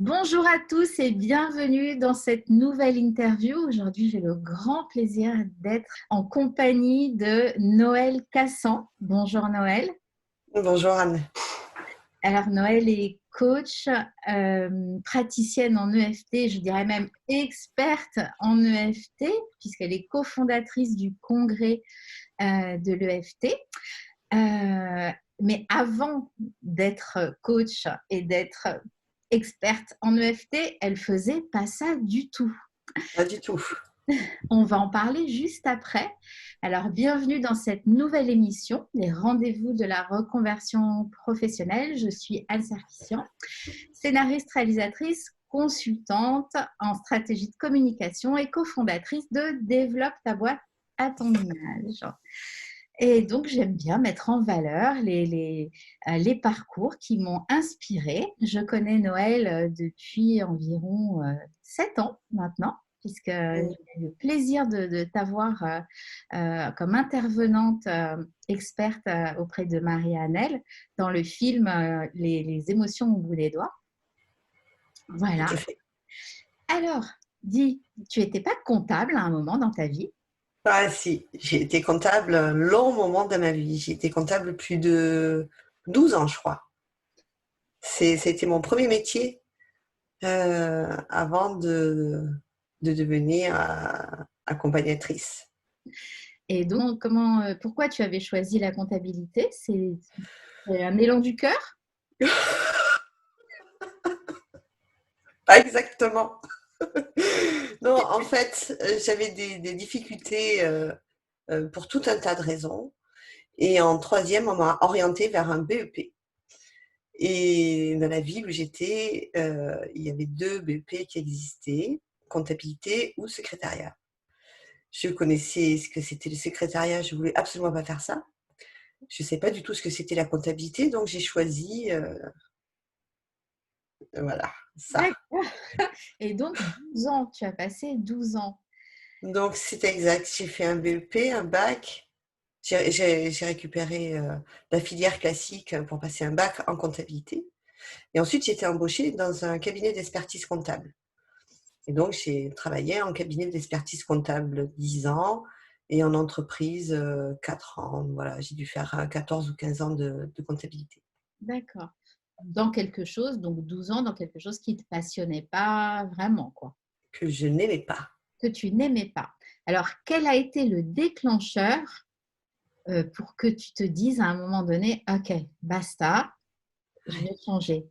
Bonjour à tous et bienvenue dans cette nouvelle interview. Aujourd'hui, j'ai le grand plaisir d'être en compagnie de Noël Cassan. Bonjour Noël. Bonjour Anne. Alors Noël est coach, praticienne en EFT, je dirais même experte en EFT, puisqu'elle est cofondatrice du congrès de l'EFT. Mais avant d'être coach et d'être experte en EFT, elle faisait pas ça du tout. Pas du tout. On va en parler juste après. Alors, bienvenue dans cette nouvelle émission, les rendez-vous de la reconversion professionnelle. Je suis Anne Sarkissian, scénariste, réalisatrice, consultante en stratégie de communication et cofondatrice de Développe ta boîte à ton image. Et donc, j'aime bien mettre en valeur les parcours qui m'ont inspirée. Je connais Noël depuis environ 7 ans maintenant, puisque j'ai eu le plaisir de t'avoir comme intervenante experte auprès de Marie-Annelle dans le film les émotions au bout des doigts. Tout Voilà. à fait. Alors, dis, tu n'étais pas comptable à un moment dans ta vie? Ah si, j'ai été comptable un long moment de ma vie. J'ai été comptable plus de 12 ans, je crois. C'était mon premier métier avant de devenir accompagnatrice. Et donc, pourquoi tu avais choisi la comptabilité? C'est un élan du cœur? Pas exactement. Non, en fait, j'avais des difficultés pour tout un tas de raisons. Et en troisième, on m'a orientée vers un BEP. Et dans la ville où j'étais, il y avait 2 BP qui existaient, comptabilité ou secrétariat. Je connaissais ce que c'était le secrétariat, je voulais absolument pas faire ça. Je sais pas du tout ce que c'était la comptabilité, donc j'ai choisi, voilà, ça. D'accord. Et donc, 12 ans, tu as passé 12 ans. Donc c'est exact, j'ai fait un BEP, un bac. J'ai récupéré, la filière classique pour passer un bac en comptabilité et ensuite j'ai été embauchée dans un cabinet d'expertise comptable. Et donc, j'ai travaillé en cabinet d'expertise comptable 10 ans et en entreprise 4 ans. Voilà, j'ai dû faire 14 ou 15 ans de comptabilité D'accord. Dans quelque chose, donc 12 ans, dans quelque chose qui ne te passionnait pas vraiment, quoi, que je n'aimais pas. que tu n'aimais pas. Alors, quel a été le déclencheur pour que tu te dises à un moment donné, OK, basta, je Ouais. vais changer?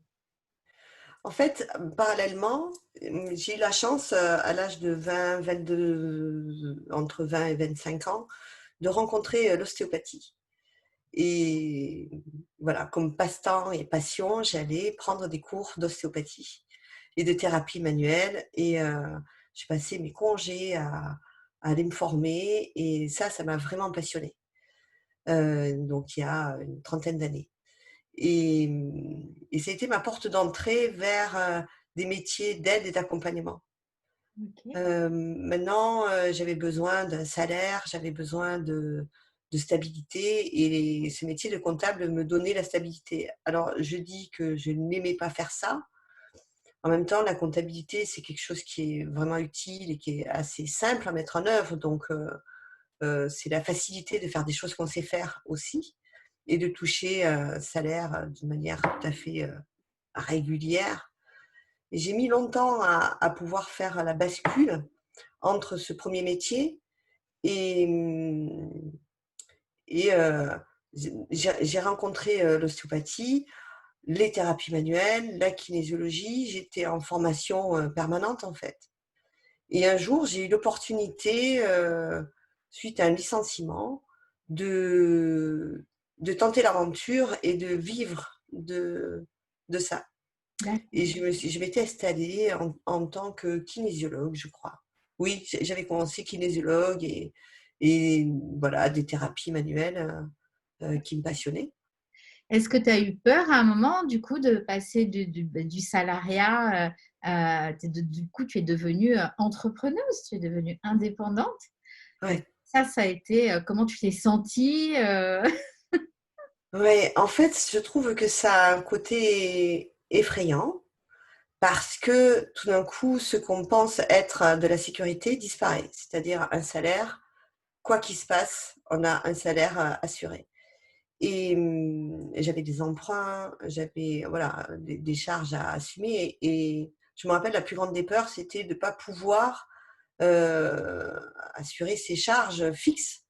En fait, parallèlement, j'ai eu la chance, à l'âge de 22, entre 20 et 25 ans, de rencontrer, l'ostéopathie et voilà, comme passe-temps et passion, j'allais prendre des cours d'ostéopathie et de thérapie manuelle et je passais mes congés à aller me former et ça m'a vraiment passionnée, donc il y a une trentaine d'années et ça a été ma porte d'entrée vers, des métiers d'aide et d'accompagnement. OK. Maintenant, j'avais besoin d'un salaire, j'avais besoin de stabilité et ce métier de comptable me donnait la stabilité. Alors je dis que je n'aimais pas faire ça. En même temps, la comptabilité, c'est quelque chose qui est vraiment utile et qui est assez simple à mettre en œuvre. Donc, c'est la facilité de faire des choses qu'on sait faire aussi et de toucher un salaire, d'une manière tout à fait, régulière. Et j'ai mis longtemps à pouvoir faire la bascule entre ce premier métier et et j'ai rencontré, l'ostéopathie, les thérapies manuelles, la kinésiologie. J'étais en formation, permanente, en fait. Et un jour, j'ai eu l'opportunité, suite à un licenciement, de de tenter l'aventure et de vivre de ça. Et D'accord. je m'étais installée en tant que kinésiologue, je crois. Oui, j'avais commencé kinésiologue et voilà, des thérapies manuelles, qui me passionnaient. Est-ce que tu as eu peur à un moment, du coup, de passer du salariat du coup, tu es devenue entrepreneuse, tu es devenue indépendante. Ouais, Ça a été, comment tu t'es sentie ouais, en fait, je trouve que ça a un côté effrayant parce que tout d'un coup, ce qu'on pense être de la sécurité disparaît, c'est-à-dire un salaire. Quoi qu'il se passe, on a un salaire assuré. Et j'avais des emprunts, j'avais voilà, des charges à assumer. Et je me rappelle, la plus grande des peurs, c'était de ne pas pouvoir assurer ses charges fixes.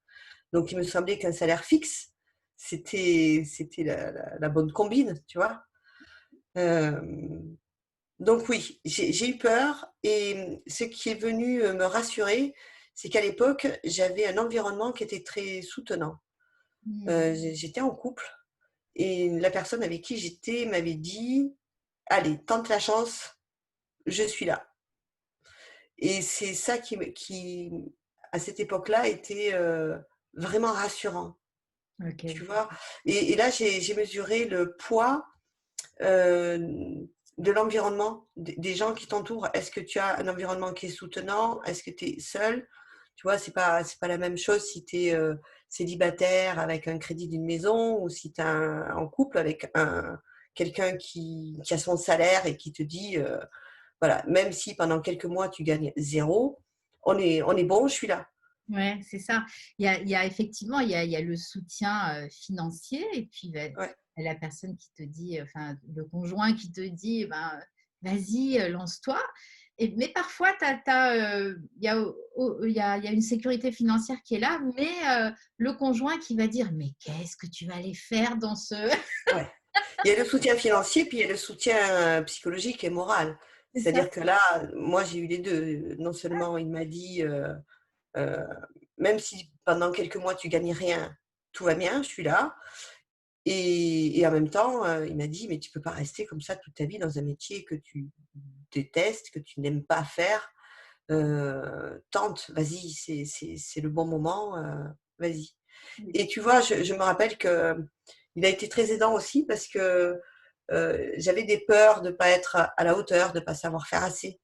Donc, il me semblait qu'un salaire fixe, c'était la bonne combine, tu vois. Euh, donc oui, j'ai eu peur et ce qui est venu me rassurer, c'est qu'à l'époque, j'avais un environnement qui était très soutenant. J'étais en couple et la personne avec qui j'étais m'avait dit: «Allez, tente la chance, je suis là». Et c'est ça qui à cette époque-là, était vraiment rassurant, Ok. tu vois? Et là, j'ai mesuré le poids euh, de l'environnement, des gens qui t'entourent. Est-ce que tu as un environnement qui est soutenant? Est-ce que tu es seul? Tu vois, c'est pas la même chose si tu es célibataire avec un crédit d'une maison ou si tu es en couple avec quelqu'un qui a son salaire et qui te dit, voilà, même si pendant quelques mois tu gagnes zéro, on est bon, je suis là. Ouais, c'est ça. Il y a effectivement, il y a le soutien financier et puis Ouais. la personne qui te dit, enfin, le conjoint qui te dit, ben, vas-y, lance-toi. Mais parfois, il y a une sécurité financière qui est là, mais le conjoint qui va dire, mais qu'est-ce que tu vas aller faire dans ce... Ouais. Il y a le soutien financier, puis il y a le soutien psychologique et moral. C'est ça. C'est-à-dire que là, moi, j'ai eu les deux. Non seulement il m'a dit, euh, même si pendant quelques mois tu gagnes rien, tout va bien, je suis là. Et en même temps, il m'a dit, mais tu peux pas rester comme ça toute ta vie dans un métier que tu détestes, que tu n'aimes pas faire. Tente, vas-y, c'est le bon moment, vas-y. Et tu vois, je me rappelle que il a été très aidant aussi parce que j'avais des peurs de ne pas être à la hauteur, de ne pas savoir faire assez.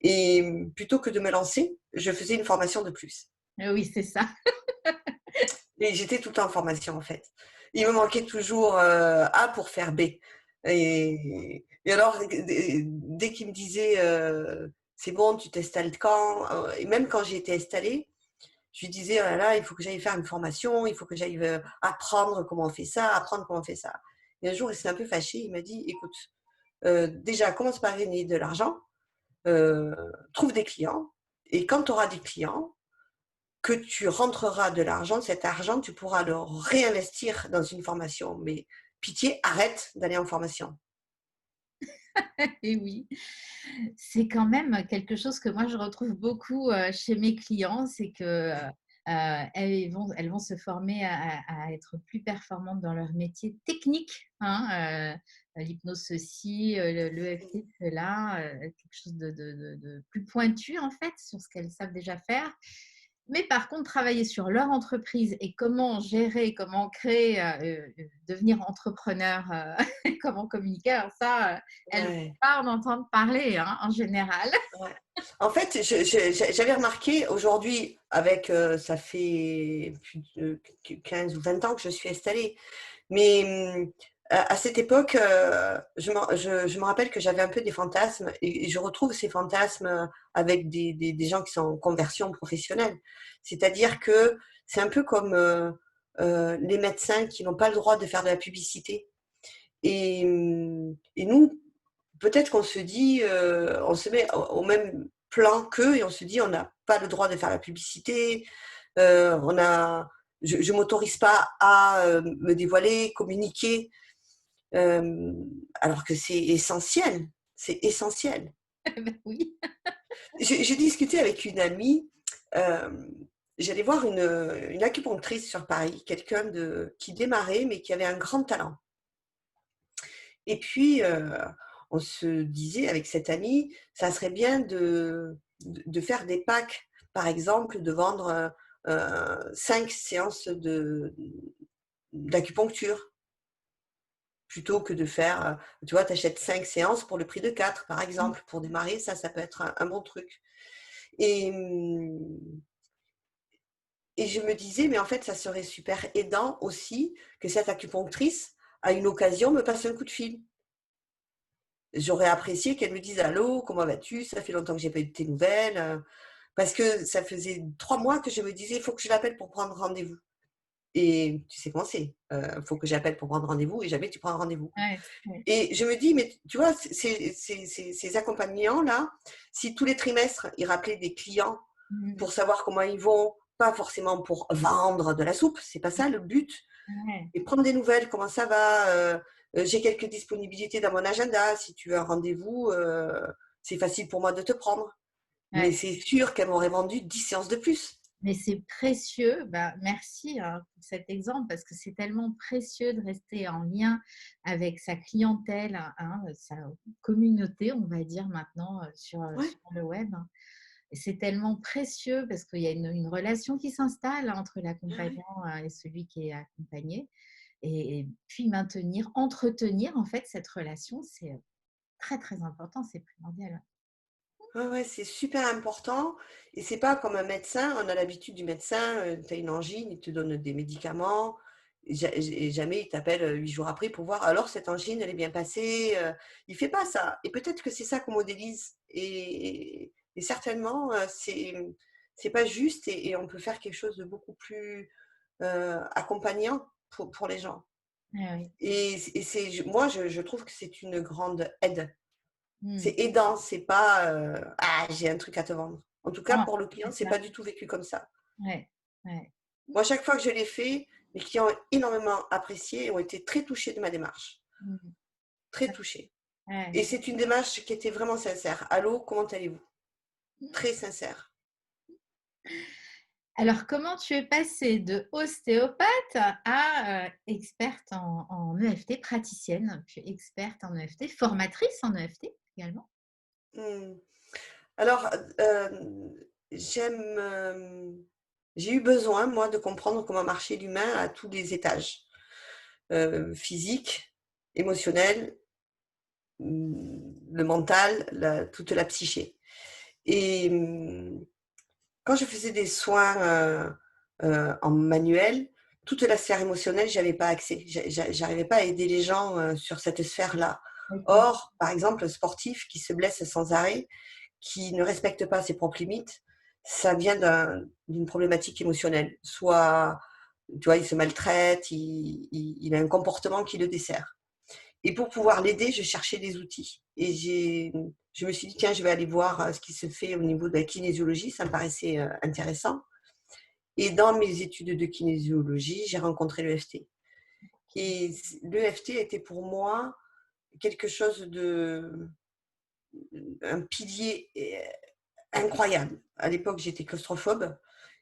Et plutôt que de me lancer, je faisais une formation de plus. Oui, c'est ça. Et j'étais tout le temps en formation en fait. Il me manquait toujours A pour faire B. Et alors, dès qu'il me disait c'est bon, tu t'installes quand et même quand j'ai été installée, je lui disais, oh là là, il faut que j'aille faire une formation, il faut que j'aille apprendre comment on fait ça, apprendre comment on fait ça. Et un jour, il s'est un peu fâché, il m'a dit, écoute, déjà, commence par gagner de l'argent, trouve des clients, et quand tu auras des clients, que tu rentreras de l'argent, cet argent, tu pourras le réinvestir dans une formation. Mais pitié, arrête d'aller en formation. Et oui, c'est quand même quelque chose que moi je retrouve beaucoup chez mes clients, c'est que elles vont se former à être plus performantes dans leur métier technique, hein, l'hypnose ceci, l'EFT cela, quelque chose de plus pointu en fait sur ce qu'elles savent déjà faire. Mais par contre, travailler sur leur entreprise et comment gérer, comment créer, devenir entrepreneur, comment communiquer, alors ça, elles ne vont Ouais, pas en entendre parler hein, en général. ouais. En fait, j'avais remarqué aujourd'hui, avec ça fait plus de 15 ou 20 ans que je suis installée, mais à cette époque, je me rappelle que j'avais un peu des fantasmes et je retrouve ces fantasmes avec des gens qui sont en conversion professionnelle. C'est-à-dire que c'est un peu comme les médecins qui n'ont pas le droit de faire de la publicité. Et nous, peut-être qu'on se dit, on se met au même plan qu'eux et on se dit, on n'a pas le droit de faire la publicité, je ne m'autorise pas à me dévoiler, communiquer. Alors que c'est essentiel, c'est essentiel. Ben oui. J'ai discuté avec une amie, euh, j'allais voir une acupunctrice sur Paris, quelqu'un qui démarrait mais qui avait un grand talent. Et puis, on se disait avec cette amie, ça serait bien de faire des packs, par exemple, de vendre 5 séances d'acupuncture. Plutôt que de faire, tu vois, tu achètes 5 séances pour le prix de 4, par exemple. Pour démarrer, ça peut être un bon truc. Et, et je me disais, mais en fait, ça serait super aidant aussi que cette acupunctrice, à une occasion, me passe un coup de fil. J'aurais apprécié qu'elle me dise: «Allô, comment vas-tu? Ça fait longtemps que j'ai pas eu de tes nouvelles», parce que ça faisait 3 mois que je me disais: «Il faut que je l'appelle pour prendre rendez-vous» et tu sais comment c'est, faut que j'appelle pour prendre rendez-vous et jamais tu prends un rendez-vous Ouais, ouais. et je me dis: «Mais tu vois, ces accompagnants-là, si tous les trimestres, ils rappelaient des clients Mmh. pour savoir comment ils vont, pas forcément pour vendre de la soupe, c'est pas ça le but, Ouais, et prendre des nouvelles, comment ça va, j'ai quelques disponibilités dans mon agenda, si tu veux un rendez-vous, c'est facile pour moi de te prendre». Mais ouais. c'est sûr qu'elle m'aurait vendu 10 séances de plus. Mais c'est précieux. Bah, merci hein, pour cet exemple parce que c'est tellement précieux de rester en lien avec sa clientèle, hein, sa communauté, on va dire maintenant Ouais, sur le web. Et c'est tellement précieux parce qu'il y a une relation qui s'installe entre ah ouais. l'accompagnant et celui qui est accompagné. Et puis maintenir, entretenir en fait cette relation, c'est très très important, c'est primordial. Ouais, ouais, c'est super important et c'est pas comme un médecin, on a l'habitude du médecin, tu as une angine, il te donne des médicaments et jamais il t'appelle, 8 jours après pour voir: «Alors cette angine, elle est bien passée?» Il fait pas ça et peut-être que c'est ça qu'on modélise et certainement, c'est pas juste et on peut faire quelque chose de beaucoup plus, accompagnant pour les gens Ah oui. et c'est moi je trouve que c'est une grande aide. Mm. C'est aidant, c'est pas, «Ah, j'ai un truc à te vendre». En tout cas, Ah, pour le c'est client, c'est ça. pas du tout vécu comme ça. Ouais, ouais. Moi, chaque fois que je l'ai fait, mes clients ont énormément apprécié et ont été très touchés de ma démarche, Mm. très touchés Ouais. et c'est une démarche qui était vraiment sincère. «Allô, comment allez-vous?» Très sincère. Alors, comment tu es passée de ostéopathe à experte en EFT, praticienne, puis experte en EFT, formatrice en EFT également? Mmh. Alors, j'aime, j'ai eu besoin, moi, de comprendre comment marchait l'humain à tous les étages, physique, émotionnel, le mental, toute la psyché. Et quand je faisais des soins, en manuel, toute la sphère émotionnelle, j'avais pas accès. J'arrivais pas à aider les gens, sur cette sphère-là. OK. Or, par exemple, un sportif qui se blesse sans arrêt, qui ne respecte pas ses propres limites, ça vient d'une problématique émotionnelle. Soit, tu vois, il se maltraite, il a un comportement qui le dessert. Et pour pouvoir l'aider, je cherchais des outils et je me suis dit: «Tiens, je vais aller voir, ce qui se fait au niveau de la kinésiologie», ça me paraissait, intéressant et dans mes études de kinésiologie, j'ai rencontré l'EFT OK. et l'EFT était pour moi quelque chose un pilier incroyable. À l'époque, j'étais claustrophobe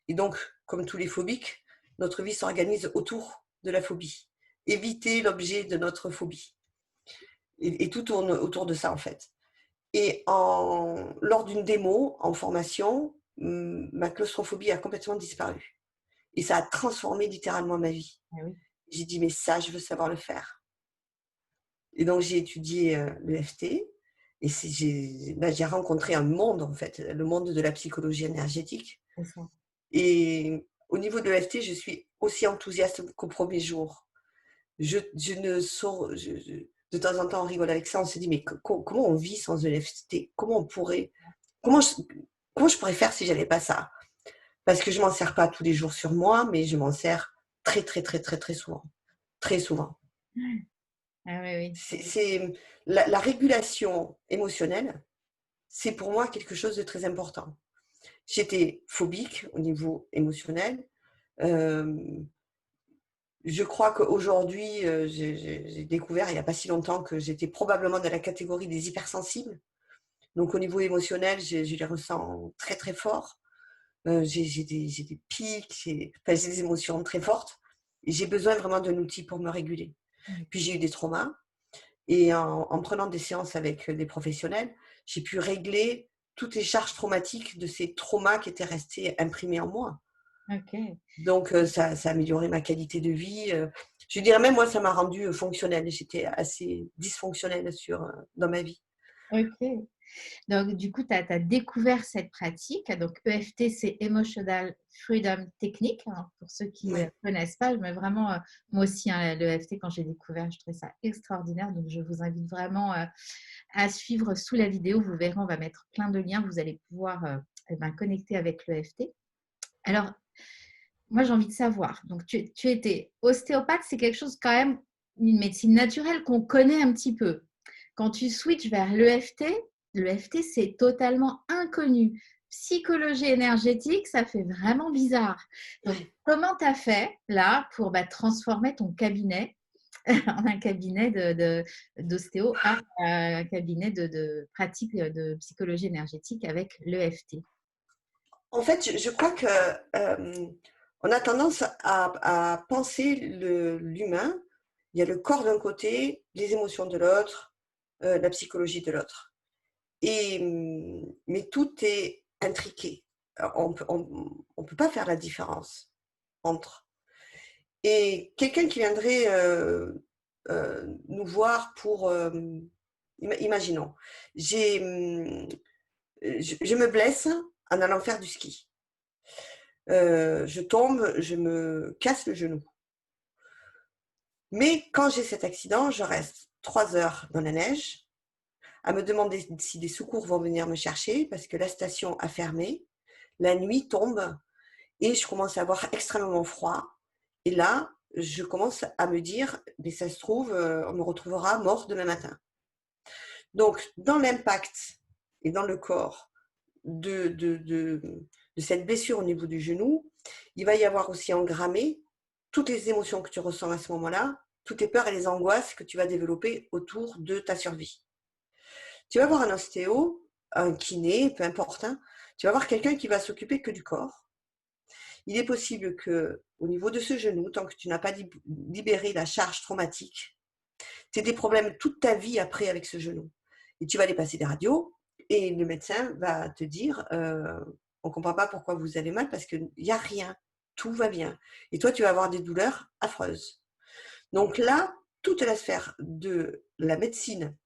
et donc comme tous les phobiques, notre vie s'organise autour de la phobie. Éviter l'objet de notre phobie et tout tourne autour de ça, en fait. Et lors d'une démo en formation, ma claustrophobie a complètement disparu et ça a transformé littéralement ma vie. Ah oui. J'ai dit: «Mais ça, je veux savoir le faire» et donc j'ai étudié, l'EFT et j'ai rencontré un monde, en fait, le monde de la psychologie énergétique C'est ça. et au niveau de l'EFT, je suis aussi enthousiaste qu'au premier jour. Je ne saurais je de temps en temps, on rigole avec ça, on se dit: «Mais comment on vit sans EFT? Comment on pourrait comment je comment je pourrais faire si j'avais pas ça?» Parce que je m'en sers pas tous les jours sur moi, mais je m'en sers très, très, très, très, très souvent. Très souvent. Ah oui, oui. C'est la régulation émotionnelle, c'est pour moi quelque chose de très important. J'étais phobique au niveau émotionnel. Hem, je crois qu'aujourd'hui, j'ai découvert il y a pas si longtemps que j'étais probablement dans la catégorie des hypersensibles. Donc au niveau émotionnel, je les ressens très, très fort. J'ai des pics, j'ai des émotions très fortes et j'ai besoin vraiment d'un outil pour me réguler. Puis D'accord. j'ai eu des traumas et en prenant des séances avec, des professionnels, j'ai pu régler toutes les charges traumatiques de ces traumas qui étaient restés imprimés en moi. OK. Donc ça a amélioré ma qualité de vie, je dirais même moi ça m'a rendue, fonctionnelle. J'étais assez dysfonctionnelle dans ma vie. OK. Donc, du coup, tu as découvert cette pratique. Donc, EFT, c'est Emotional Freedom Technique. Hein, pour ceux qui ne Ouais. connaissent pas, mais vraiment, moi aussi, hein, l'EFT, quand j'ai découvert, je trouvais ça extraordinaire. Donc, je vous invite vraiment à suivre sous la vidéo. Vous verrez, on va mettre plein de liens. Vous allez pouvoir connecter avec l'EFT. Alors, moi, j'ai envie de savoir. Donc, tu étais ostéopathe, c'est quelque chose quand même, une médecine naturelle qu'on connaît un petit peu. Quand tu switches vers l'EFT, c'est totalement inconnu. Psychologie énergétique, ça fait vraiment bizarre. Donc, comment tu as fait là pour transformer ton cabinet en un cabinet d'ostéo à un cabinet de pratique de psychologie énergétique avec l'EFT? En fait, je crois que on a tendance à penser l'humain. Il y a le corps d'un côté, les émotions de l'autre, la psychologie de l'autre. Mais tout est intriqué. On peut pas faire la différence entre. Et quelqu'un qui viendrait nous voir pour, imaginons, je me blesse en allant faire du ski. Je tombe, je me casse le genou. Mais quand j'ai cet accident, je reste 3 heures dans la neige à me demander si des secours vont venir me chercher parce que la station a fermé. La nuit tombe et je commence à avoir extrêmement froid. Et là, je commence à me dire, mais ça se trouve, on me retrouvera mort demain matin. Donc, dans l'impact et dans le corps de cette blessure au niveau du genou, il va y avoir aussi engrammé toutes les émotions que tu ressens à ce moment-là, toutes les peurs et les angoisses que tu vas développer autour de ta survie. Tu vas voir un ostéo, un kiné, peu importe, hein, tu vas voir quelqu'un qui va s'occuper que du corps. Il est possible que, au niveau de ce genou, tant que tu n'as pas libéré la charge traumatique, tu aies des problèmes toute ta vie après avec ce genou. Et tu vas aller passer des radios et le médecin va te dire on ne comprend pas pourquoi vous avez mal parce qu'il n'y a rien, tout va bien. Et toi, tu vas avoir des douleurs affreuses. Donc là, toute la sphère de la médecine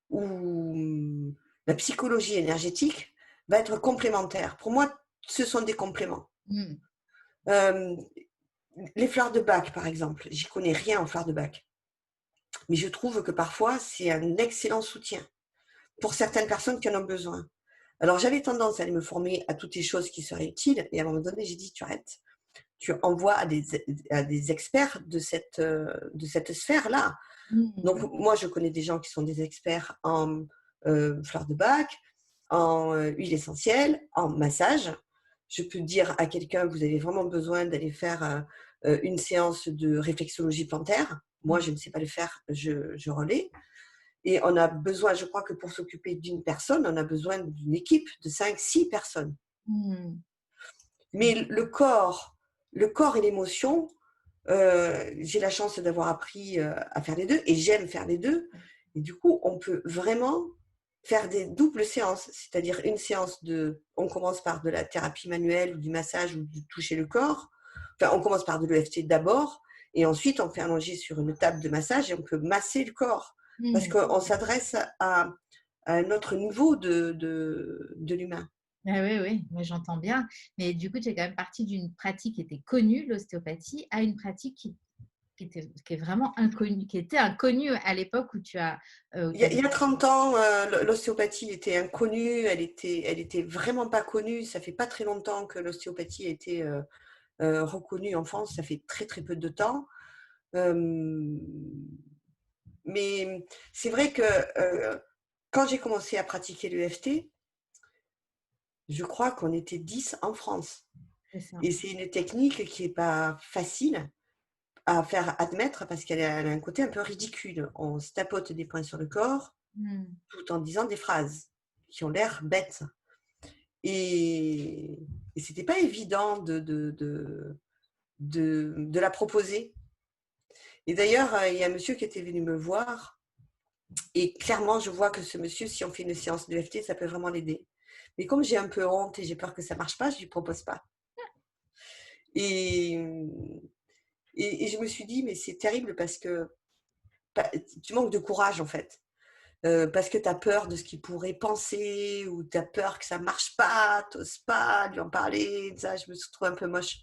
ou la psychologie énergétique va être complémentaire. Pour moi, ce sont des compléments. Mm. Les fleurs de Bach, par exemple, j'y connais rien en fleurs de Bach. Mais je trouve que parfois, c'est un excellent soutien pour certaines personnes qui en ont besoin. Alors, j'avais tendance à aller me former à toutes les choses qui seraient utiles. Et à un moment donné, j'ai dit, tu arrêtes. Tu envoies à des experts de cette sphère-là. Donc, Mm. moi, je connais des gens qui sont des experts en fleurs de Bach, en huile essentielle, en massage. Je peux dire à quelqu'un, vous avez vraiment besoin d'aller faire une séance de réflexologie plantaire. Moi, je ne sais pas le faire, je relais. Et on a besoin, je crois que pour s'occuper d'une personne, on a besoin d'une équipe de 5, 6 personnes. Mm. Mais le corps et l'émotion, j'ai la chance d'avoir appris à faire les deux et j'aime faire les deux. Et du coup, on peut vraiment faire des doubles séances, c'est-à-dire une séance on commence par de la thérapie manuelle ou du massage ou du toucher le corps. Enfin, on commence par de l'EFT d'abord et ensuite on fait allonger sur une table de massage et on peut masser le corps parce Mm. qu'on s'adresse à un autre niveau de l'humain. Ah oui, oui, moi j'entends bien. Mais du coup, tu es quand même partie d'une pratique qui était connue, l'ostéopathie, à une pratique qui est vraiment inconnue, qui était inconnue à l'époque où tu as, où Il tu y as a, il y a découvert. 30 ans, l'ostéopathie était inconnue, elle était vraiment pas connue. Ça fait pas très longtemps que l'ostéopathie a été reconnue en France, ça fait très très peu de temps. Euh, mais c'est vrai que quand j'ai commencé à pratiquer l'EFT, je crois qu'on était 10 en France. C'est ça. Et c'est une technique qui n'est pas facile à faire admettre parce qu'elle a un côté un peu ridicule. On se tapote des points sur le corps Mm. tout en disant des phrases qui ont l'air bêtes. Et, et c'était pas évident de la proposer. Et d'ailleurs, il y a un monsieur qui était venu me voir et clairement, je vois que ce monsieur, si on fait une séance de FT, ça peut vraiment l'aider. Mais comme j'ai un peu honte et j'ai peur que ça marche pas, je lui propose pas. Et, et je me suis dit, mais c'est terrible parce que tu manques de courage en fait. parce que tu as peur de ce qu'il pourrait penser ou tu as peur que ça marche pas, tu oses pas lui en parler, ça, je me trouve un peu moche.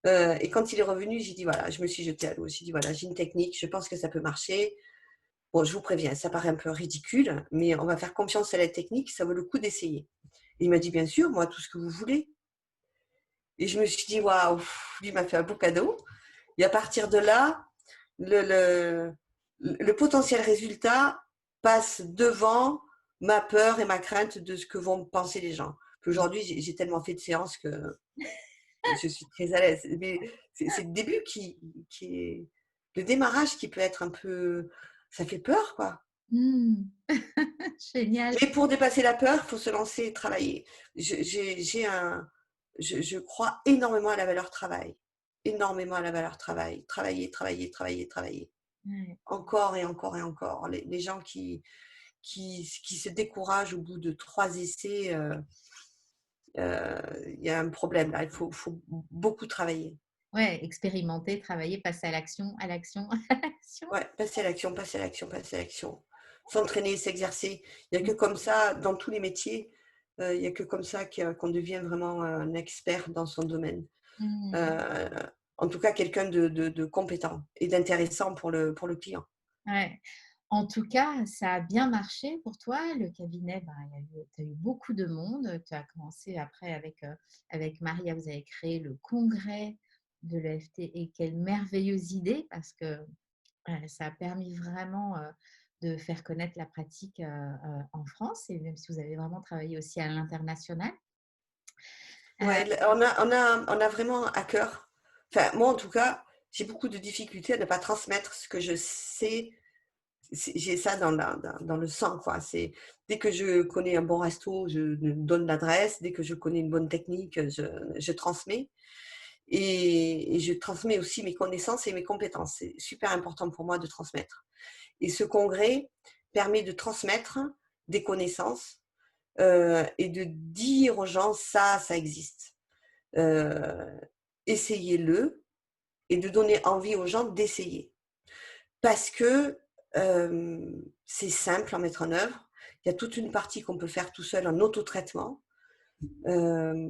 Et quand il est revenu, j'ai dit voilà, je me suis jetée à l'eau. J'ai dit voilà, j'ai une technique, je pense que ça peut marcher. Bon, je vous préviens, ça paraît un peu ridicule, mais on va faire confiance à la technique, ça vaut le coup d'essayer. Il m'a dit bien sûr, moi, tout ce que vous voulez. Et je me suis dit waouh, lui m'a fait un beau cadeau. Et à partir de là, le, le potentiel résultat passe devant ma peur et ma crainte de ce que vont penser les gens. Puis aujourd'hui, j'ai tellement fait de séances que je suis très à l'aise. Mais c'est le début qui est le démarrage qui peut être un peu, ça fait peur, quoi. Mmh. Génial. Mais pour dépasser la peur, il faut se lancer et travailler. Je crois énormément à la valeur travail. Énormément à la valeur travail. Travailler, travailler, travailler, travailler. Ouais. Encore et encore et encore. Les gens qui se découragent au bout de 3 essais, il y a un problème là. Il faut beaucoup travailler. Ouais, expérimenter, travailler, passer à l'action, à l'action. Ouais, passer à l'action, passer à l'action, passer à l'action. S'entraîner, s'exercer. Il n'y a Mmh. que comme ça, dans tous les métiers, il n'y a que comme ça qu'on devient vraiment un expert dans son domaine. Mmh. Euh, En tout cas, quelqu'un de compétent et d'intéressant pour le client. Ouais. En tout cas, ça a bien marché pour toi. Le cabinet, ben, tu as eu beaucoup de monde. Tu as commencé après avec Maria, vous avez créé le congrès de l'EFT et quelle merveilleuse idée parce que ça a permis vraiment de faire connaître la pratique en France et même si vous avez vraiment travaillé aussi à l'international. Euh, Ouais, on a vraiment à cœur. Enfin, moi, en tout cas, j'ai beaucoup de difficultés à ne pas transmettre ce que je sais. J'ai ça dans le sang, quoi. C'est, dès que je connais un bon resto, je donne l'adresse. Dès que je connais une bonne technique, je transmets. Et je transmets aussi mes connaissances et mes compétences. C'est super important pour moi de transmettre. Et ce congrès permet de transmettre des connaissances et de dire aux gens ça existe. Euh, Essayez-le et de donner envie aux gens d'essayer. Parce que c'est simple à mettre en œuvre. Il y a toute une partie qu'on peut faire tout seul en autotraitement. Euh,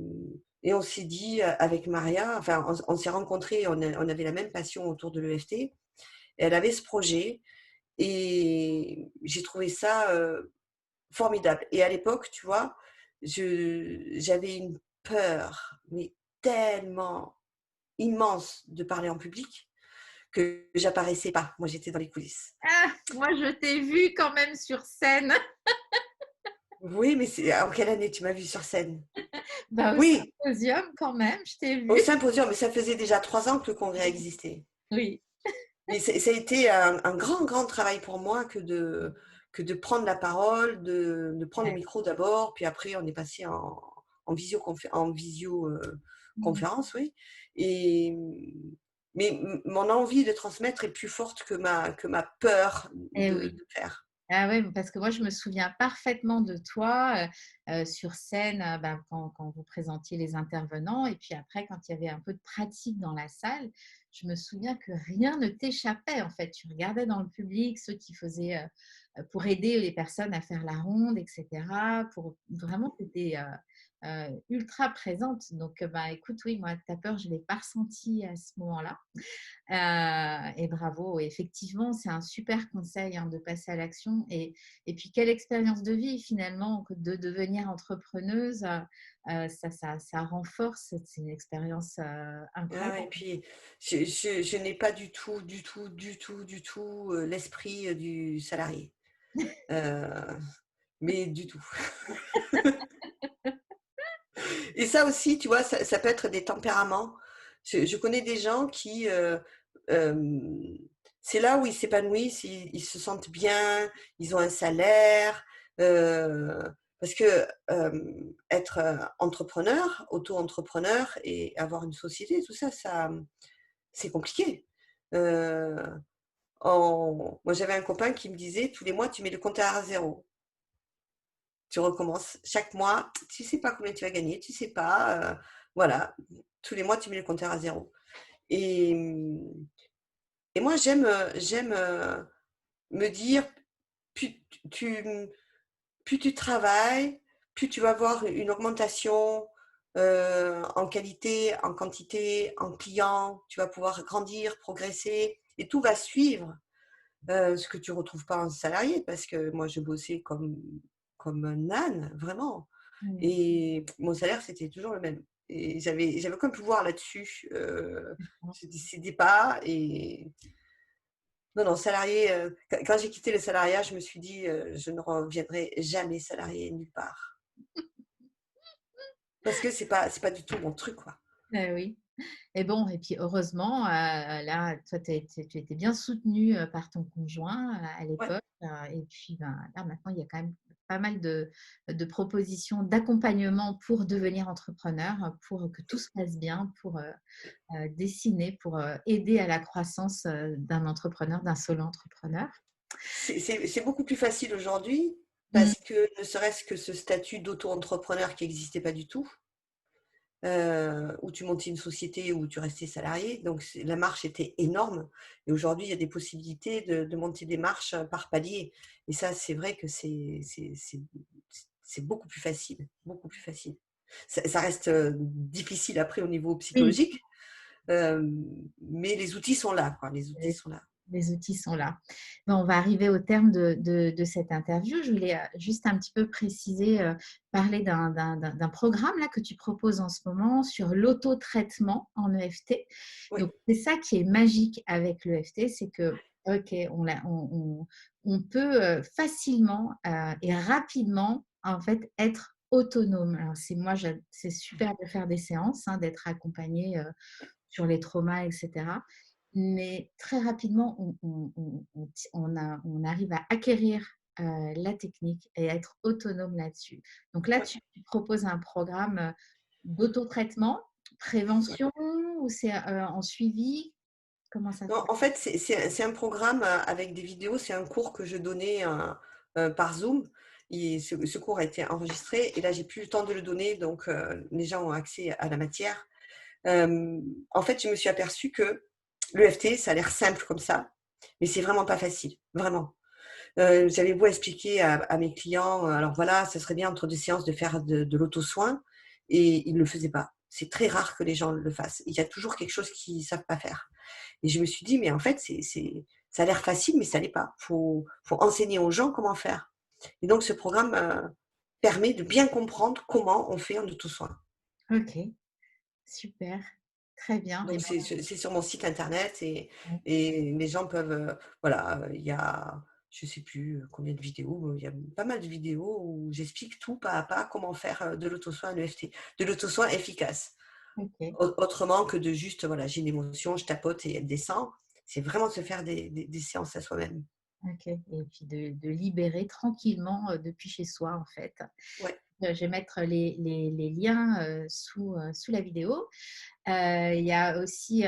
et on s'est dit avec Maria, enfin on s'est rencontrés, on avait la même passion autour de l'EFT. Elle avait ce projet et j'ai trouvé ça formidable. Et à l'époque, tu vois, j'avais une peur, mais tellement immense de parler en public que j'apparaissais pas. Moi, j'étais dans les coulisses. ah, moi, je t'ai vu quand même sur scène. Oui, mais c'est en quelle année tu m'as vu sur scène? Bah, au Oui, symposium quand même, je t'ai au vu. symposium, mais ça faisait déjà 3 ans que le congrès existait. Oui. Mais ça a été un grand, grand travail pour moi que de prendre la parole, de prendre le Ouais. micro d'abord, puis après on est passé en Mm. visioconférence, oui. Et, mais mon envie de transmettre est plus forte que ma peur Eh oui. de faire. Ah ouais, parce que moi, je me souviens parfaitement de toi sur scène ben, quand vous présentiez les intervenants. Et puis après, quand il y avait un peu de pratique dans la salle, je me souviens que rien ne t'échappait. En fait, tu regardais dans le public ceux qui faisaient pour aider les personnes à faire la ronde, etc. Pour vraiment, tu étais ultra présente. Donc, bah, écoute, oui, moi, ta peur, je ne l'ai pas ressentie à ce moment-là. Et bravo, et effectivement, c'est un super conseil hein, de passer à l'action. Et puis, quelle expérience de vie finalement que de devenir entrepreneuse, ça renforce, c'est une expérience Ah ouais, et incroyable. puis je n'ai pas du tout, du tout, du tout, du tout l'esprit du salarié. Euh, mais du tout. Et ça aussi, tu vois, ça peut être des tempéraments. Je connais des gens qui, c'est là où ils s'épanouissent, ils se sentent bien, ils ont un salaire. euh, Parce que être entrepreneur, auto-entrepreneur et avoir une société, tout ça, c'est compliqué. Euh, Moi, j'avais un copain qui me disait, tous les mois, tu mets le compteur à zéro. Tu recommences chaque mois, tu sais pas combien tu vas gagner, tu sais pas, voilà, tous les mois tu mets le compteur à zéro. Et, et moi j'aime me dire, plus tu, plus tu travailles, plus tu vas avoir une augmentation en qualité, en quantité, en clients. Tu vas pouvoir grandir, progresser et tout va suivre. Ce que tu ne retrouves pas en salarié, parce que moi, je bossais comme un âne, vraiment. Mm. Et mon salaire, c'était toujours le même. Et j'avais aucun pouvoir là-dessus. Je décidais pas. Et non, non, salarié, quand j'ai quitté le salariat, je me suis dit, je ne reviendrai jamais salarié nulle part. Parce que c'est pas du tout mon truc, quoi. Oui. Et bon, et puis heureusement, là, toi, tu étais bien soutenue par ton conjoint à Ouais. l'époque. Et puis, ben, là, maintenant, il y a quand même pas mal de propositions d'accompagnement pour devenir entrepreneur, pour que tout se passe bien, pour dessiner, pour aider à la croissance d'un entrepreneur, d'un solo entrepreneur. C'est beaucoup plus facile aujourd'hui Mm. parce que ne serait-ce que ce statut d'auto-entrepreneur qui n'existait pas du tout, où tu montais une société où tu restais salarié. Donc la marche était énorme. Et aujourd'hui, il y a des possibilités de monter des marches par palier. Et ça, c'est vrai que c'est beaucoup plus facile. Beaucoup plus facile. Ça reste difficile après au niveau Oui, psychologique, euh, mais les outils sont là, quoi. Les outils sont là. les outils sont là. Ben, on va arriver au terme de cette interview. Je voulais juste un petit peu préciser, parler d'un programme là, que tu proposes en ce moment sur l'auto-traitement en EFT. Oui. Donc, c'est ça qui est magique avec l'EFT, c'est que ok, on peut facilement et rapidement en fait être autonome. Alors, c'est super de faire des séances, hein, d'être accompagné sur les traumas, etc. Mais très rapidement, on arrive à acquérir la technique et à être autonome là-dessus. Donc là, Ouais. tu proposes un programme d'auto-traitement, prévention, ou c'est en suivi? Comment ça se Non, passe? en fait, c'est un programme avec des vidéos. C'est un cours que je donnais par Zoom. Et ce cours a été enregistré. Et là, j'ai plus le temps de le donner. Donc, les gens ont accès à la matière. En fait, je me suis aperçue que l'EFT, ça a l'air simple comme ça. Mais c'est vraiment pas facile. Vraiment. J'avais beau expliquer à mes clients, alors voilà, ça serait bien entre deux séances de faire de l'auto-soin. Et ils ne le faisaient pas. C'est très rare que les gens le fassent. Il y a toujours quelque chose qu'ils ne savent pas faire. Et je me suis dit, mais en fait, ça a l'air facile, mais ça l'est pas. Faut enseigner aux gens comment faire. Et donc, ce programme permet de bien comprendre comment on fait un auto-soin. Ok, super, très bien. Et Donc, ben, c'est sur mon site internet ouais. et les gens peuvent, voilà, il y a, je sais plus combien de vidéos, il y a pas mal de vidéos où j'explique tout pas à pas comment faire de l'auto-soin en EFT, de l'auto-soin efficace. Ok. Autrement que de juste, voilà, j'ai une émotion, je tapote et elle descend. C'est vraiment de se faire des séances à soi-même. Ok. Et puis de libérer tranquillement depuis chez soi, en fait. Ouais. Je vais mettre les liens sous la vidéo. Il y a aussi,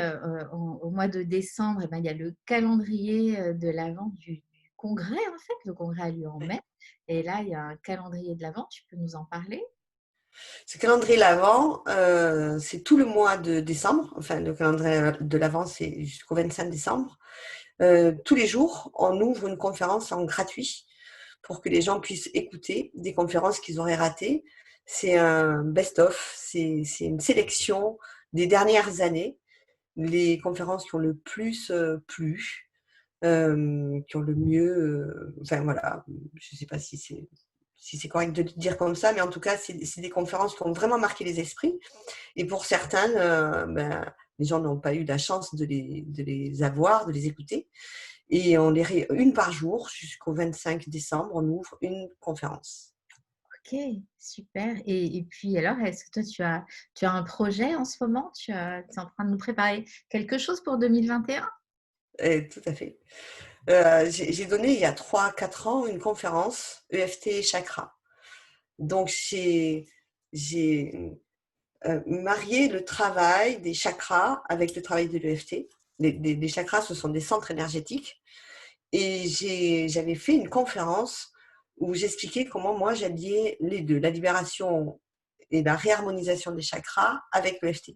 au mois de décembre, eh ben, il y a le calendrier de l'Avent du congrès, en fait. Le congrès a lieu en Ouais. mai. Et là, il y a un calendrier de l'Avent. Tu peux nous en parler? Ce calendrier l'Avent, c'est tout le mois de décembre. Enfin, le calendrier de l'Avent, c'est jusqu'au 25 décembre. Tous les jours, on ouvre une conférence en gratuit pour que les gens puissent écouter des conférences qu'ils auraient ratées. C'est un best-of, c'est une sélection des dernières années, les conférences qui ont le plus plu, qui ont le mieux, enfin voilà, je ne sais pas si c'est correct de le dire comme ça, mais en tout cas, c'est des conférences qui ont vraiment marqué les esprits. Et pour certaines, ben, les gens n'ont pas eu la chance de les avoir, de les écouter. Et une par jour jusqu'au 25 décembre, on ouvre une conférence. Ok, super. Et puis alors, est-ce que toi, tu as un projet en ce moment? Tu es en train de nous préparer quelque chose pour 2021? Tout à fait. J'ai donné il y a 3 4 ans une conférence EFT Chakra. Donc, j'ai marié le travail des chakras avec le travail de l'EFT. Les chakras, ce sont des centres énergétiques. Et j'avais fait une conférence où j'expliquais comment moi j'alliais les deux, la libération et la réharmonisation des chakras avec l'EFT.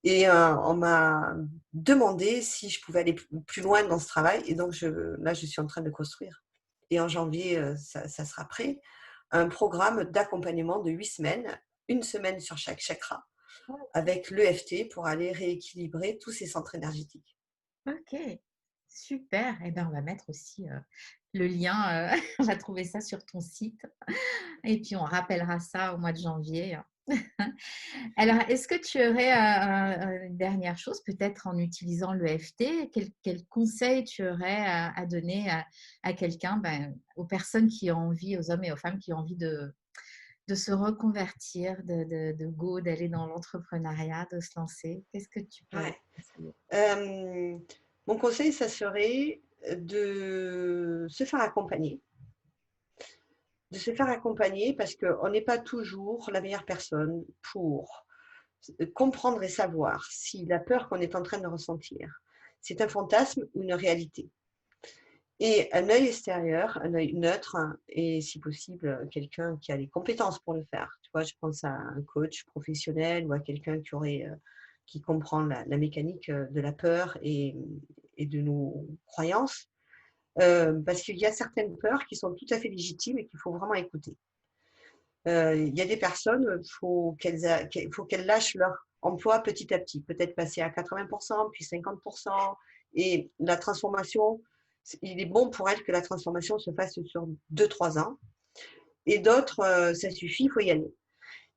Et on m'a demandé si je pouvais aller plus loin dans ce travail. Et donc là, je suis en train de construire. et en janvier, ça sera prêt, un programme d'accompagnement de 8 semaines, 1 semaine sur chaque chakra, avec l'EFT pour aller rééquilibrer tous ces centres énergétiques. Ok, super. Eh ben, on va mettre aussi le lien, on va trouver ça sur ton site et puis on rappellera ça au mois de janvier. Alors, est-ce que tu aurais une dernière chose, peut-être en utilisant l'EFT, quel conseil tu aurais à donner à quelqu'un, aux personnes qui ont envie, aux hommes et aux femmes qui ont envie de se reconvertir, d'aller dans l'entrepreneuriat, de se lancer? Qu'est-ce que tu peux leur Ouais. conseiller? Hem, Mon conseil, ça serait de se faire accompagner. De se faire accompagner parce qu'on n'est pas toujours la meilleure personne pour comprendre et savoir si la peur qu'on est en train de ressentir, c'est un fantasme ou une réalité. Et un œil extérieur, un œil neutre, hein, et si possible, quelqu'un qui a les compétences pour le faire. Tu vois, je pense à un coach professionnel ou à quelqu'un qui comprend la mécanique de la peur et de nos croyances. Parce qu'il y a certaines peurs qui sont tout à fait légitimes et qu'il faut vraiment écouter. Il y a des personnes, faut qu'elles lâchent leur emploi petit à petit, peut-être passer à 80%, puis 50%. Et la transformation, il est bon pour elles que la transformation se fasse sur 2, 3 ans. Et d'autres, ça suffit, il faut y aller.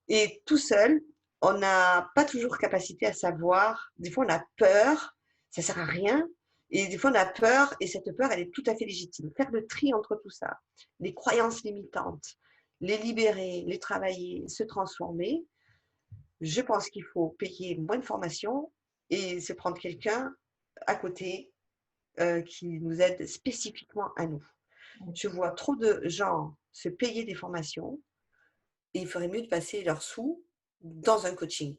Et tout seul, on n'a pas toujours capacité à savoir. Des fois, on a peur, ça ne sert à rien. Et des fois, on a peur, et cette peur, elle est tout à fait légitime. Faire le tri entre tout ça, les croyances limitantes, les libérer, les travailler, se transformer. Je pense qu'il faut payer moins de formation et se prendre quelqu'un à côté qui nous aide spécifiquement à nous. Je vois trop de gens se payer des formations et il ferait mieux de passer leurs sous dans un coaching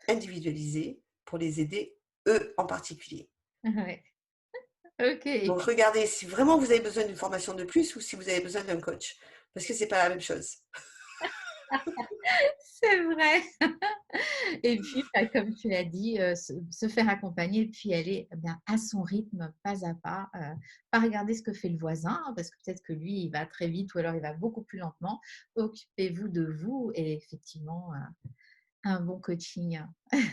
individualisé pour les aider, eux en particulier. Ouais. Ok, et Donc, puis regardez si vraiment vous avez besoin d'une formation de plus ou si vous avez besoin d'un coach, parce que ce n'est pas la même chose. c'est vrai. Et puis, comme tu l'as dit, se faire accompagner et puis aller à son rythme, pas à pas, pas regarder ce que fait le voisin, hein, parce que peut-être que lui, il va très vite ou alors il va beaucoup plus lentement. Occupez-vous de vous et effectivement, un bon coaching.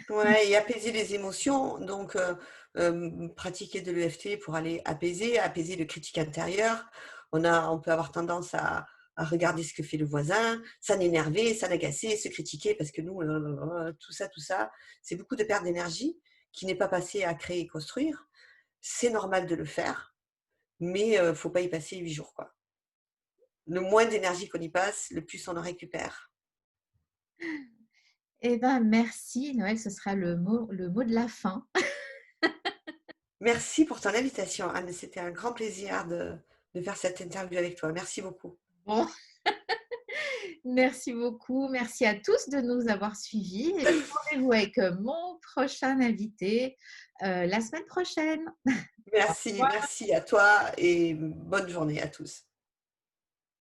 Ouais, et apaiser les émotions, donc pratiquer de l'EFT pour aller apaiser le critique intérieur. On peut avoir tendance à regarder ce que fait le voisin, s'en énerver, s'en agacer, se critiquer parce que nous, tout ça, c'est beaucoup de perte d'énergie qui n'est pas passée à créer et construire. C'est normal de le faire, mais faut pas y passer 8 jours, quoi. Le moins d'énergie qu'on y passe, le plus on en récupère. Eh ben, merci Noël, ce sera le mot de la fin. Merci pour ton invitation, Anne. C'était un grand plaisir de faire cette interview avec toi. Merci beaucoup. Bon, merci beaucoup. Merci à tous de nous avoir suivis. Et puis, rendez-vous avec mon prochain invité la semaine prochaine. Au Merci, revoir. merci à toi et bonne journée à tous.